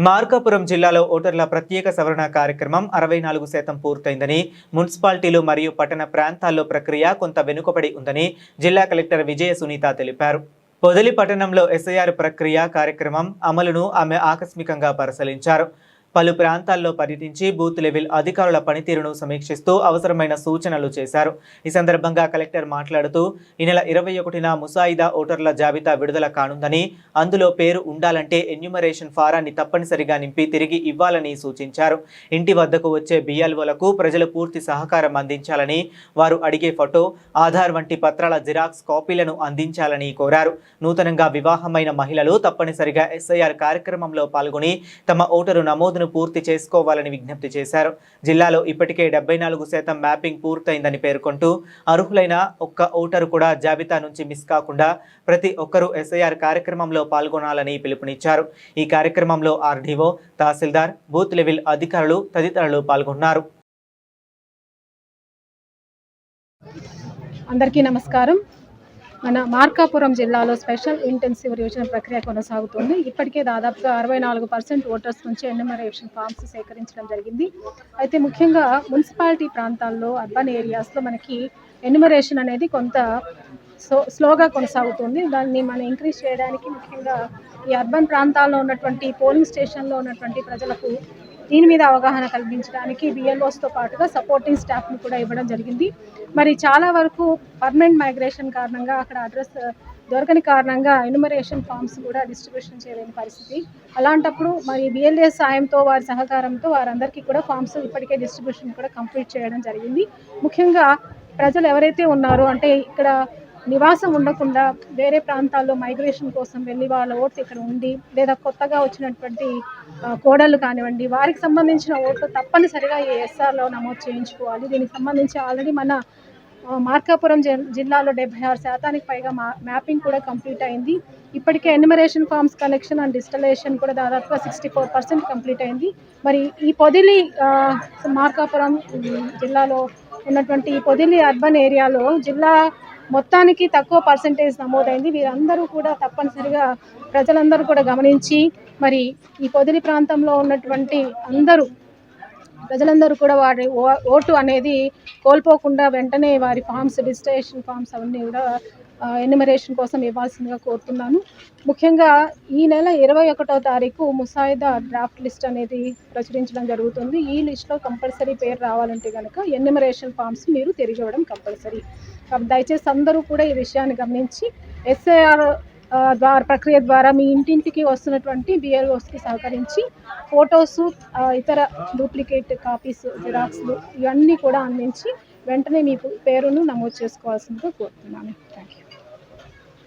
మార్కాపురం జిల్లాలో ఓటర్ల ప్రత్యేక సవరణ కార్యక్రమం 64% పూర్తయిందని, మున్సిపాలిటీలు మరియు పట్టణ ప్రాంతాల్లో ప్రక్రియ కొంత వెనుకబడి ఉందని జిల్లా కలెక్టర్ విజయ సునీత తెలిపారు. పొదిలి పట్టణంలో ఎస్ఐఆర్ ప్రక్రియ కార్యక్రమం అమలును ఆమె ఆకస్మికంగా పరిశీలించారు. పలు ప్రాంతాల్లో పర్యటించి బూత్ లెవెల్ అధికారుల పనితీరును సమీక్షిస్తూ అవసరమైన సూచనలు చేశారు. ఈ సందర్భంగా కలెక్టర్ మాట్లాడుతూ, ఈ నెల 21న ముసాయిదా ఓటర్ల జాబితా విడుదల కానుందని, అందులో పేరు ఉండాలంటే ఎన్యూమరేషన్ ఫారాన్ని తప్పనిసరిగా నింపి తిరిగి ఇవ్వాలని సూచించారు. ఇంటి వద్దకు వచ్చే బిఎల్ఓలకు ప్రజలు పూర్తి సహకారం అందించాలని, వారు అడిగే ఫోటో, ఆధార్ వంటి పత్రాల జిరాక్స్ కాపీలను అందించాలని కోరారు. నూతనంగా వివాహమైన మహిళలు తప్పనిసరిగా ఎస్ఐఆర్ కార్యక్రమంలో పాల్గొని తమ ఓటరు నమోదును పూర్తి చేసుకోవాలని విజ్ఞప్తి చేశారు. జిల్లాలో ఇప్పటికే 74% మ్యాపింగ్ పూర్తయిందని పేర్కొంటూ, అర్హులైన ఒక్క ఓటరు కూడా జాబితా నుంచి మిస్ కాకుండా ప్రతి ఒక్కరూ ఎస్ఐఆర్ కార్యక్రమంలో పాల్గొనాలని పిలుపునిచ్చారు. ఈ కార్యక్రమంలో ఆర్డీఓ, తహసీల్దార్, బూత్ లెవెల్ అధికారులు తదితరులు పాల్గొన్నారు. అందరికీ నమస్కారం. మన మార్కాపురం జిల్లాలో స్పెషల్ ఇంటెన్సివ్ రివిజన్ ప్రక్రియ కొనసాగుతుంది. ఇప్పటికే దాదాపుగా 64% ఓటర్స్ నుంచి ఎన్యూమరేషన్ ఫామ్స్ సేకరించడం జరిగింది. అయితే ముఖ్యంగా మున్సిపాలిటీ ప్రాంతాల్లో, అర్బన్ ఏరియాస్లో మనకి ఎన్యూమరేషన్ అనేది కొంత స్లోగా కొనసాగుతుంది. దాన్ని మనం ఇంక్రీజ్ చేయడానికి ముఖ్యంగా ఈ అర్బన్ ప్రాంతాల్లో ఉన్నటువంటి పోలింగ్ స్టేషన్లో ఉన్నటువంటి ప్రజలకు దీని మీద అవగాహన కల్పించడానికి బిఎల్ఓస్తో పాటుగా సపోర్టింగ్ స్టాఫ్ని కూడా ఇవ్వడం జరిగింది. మరి చాలా వరకు పర్మనెంట్ మైగ్రేషన్ కారణంగా అక్కడ అడ్రస్ దొరకని కారణంగా ఎన్యూమరేషన్ ఫామ్స్ కూడా డిస్ట్రిబ్యూషన్ చేయలేని పరిస్థితి. అలాంటప్పుడు మరి బిఎల్ఏ సాయంతో, వారి సహకారంతో వారందరికీ కూడా ఫామ్స్ ఇప్పటికే డిస్ట్రిబ్యూషన్ కూడా కంప్లీట్ చేయడం జరిగింది. ముఖ్యంగా ప్రజలు ఎవరైతే ఉన్నారో, అంటే ఇక్కడ నివాసం ఉండకుండా వేరే ప్రాంతాల్లో మైగ్రేషన్ కోసం వెళ్ళి వాళ్ళ ఓట్లు ఇక్కడ ఉండి, లేదా కొత్తగా వచ్చినటువంటి కోడళ్ళు కానివ్వండి, వారికి సంబంధించిన ఓట్లు తప్పనిసరిగా ఈ ఎస్ఆర్లో నమోదు చేయించుకోవాలి. దీనికి సంబంధించి ఆల్రెడీ మన మార్కాపురం జిల్లాలో 76% పైగా మ్యాపింగ్ కూడా కంప్లీట్ అయింది. ఇప్పటికే enumeration forms collection and digitalisation కూడా దాదాపుగా 64% కంప్లీట్ అయింది. మరి ఈ పొదిలి మార్కాపురం జిల్లాలో ఉన్నటువంటి ఈ పొదిలి అర్బన్ ఏరియాలో జిల్లా మొత్తానికి తక్కువ పర్సెంటేజ్ నమోదైంది. వీరందరూ కూడా తప్పనిసరిగా ప్రజలందరూ కూడా గమనించి, మరి ఈ పొదిలి ప్రాంతంలో ఉన్నటువంటి ప్రజలందరూ కూడా వారి ఓటు అనేది కోల్పోకుండా వెంటనే వారి ఫామ్స్, డిజిటలైజేషన్ ఫామ్స్ అవన్నీ కూడా ఎన్యూమరేషన్ కోసం ఇవ్వాల్సిందిగా కోరుతున్నాను. ముఖ్యంగా ఈ నెల 21వ తారీఖు ముసాయిదా డ్రాఫ్ట్ లిస్ట్ అనేది ప్రచురించడం జరుగుతుంది. ఈ లిస్ట్లో కంపల్సరీ పేరు రావాలంటే కనుక ఎన్యూమరేషన్ ఫామ్స్ మీరు తిరిగి ఇవ్వడం కంపల్సరీ. కాబట్టి దయచేసి అందరూ కూడా ఈ విషయాన్ని గమనించి ఎస్ఐఆర్ ప్రక్రియ ద్వారా మీ ఇంటింటికి వస్తున్నటువంటి బిఎల్ఓస్కి సహకరించి ఫొటోసు, ఇతర డూప్లికేట్ కాపీస్, జిరాక్స్లు ఇవన్నీ కూడా అందించి వెంటనే మీ పేరును నమోదు చేసుకోవాల్సిందిగా కోరుతున్నాను. Thank you.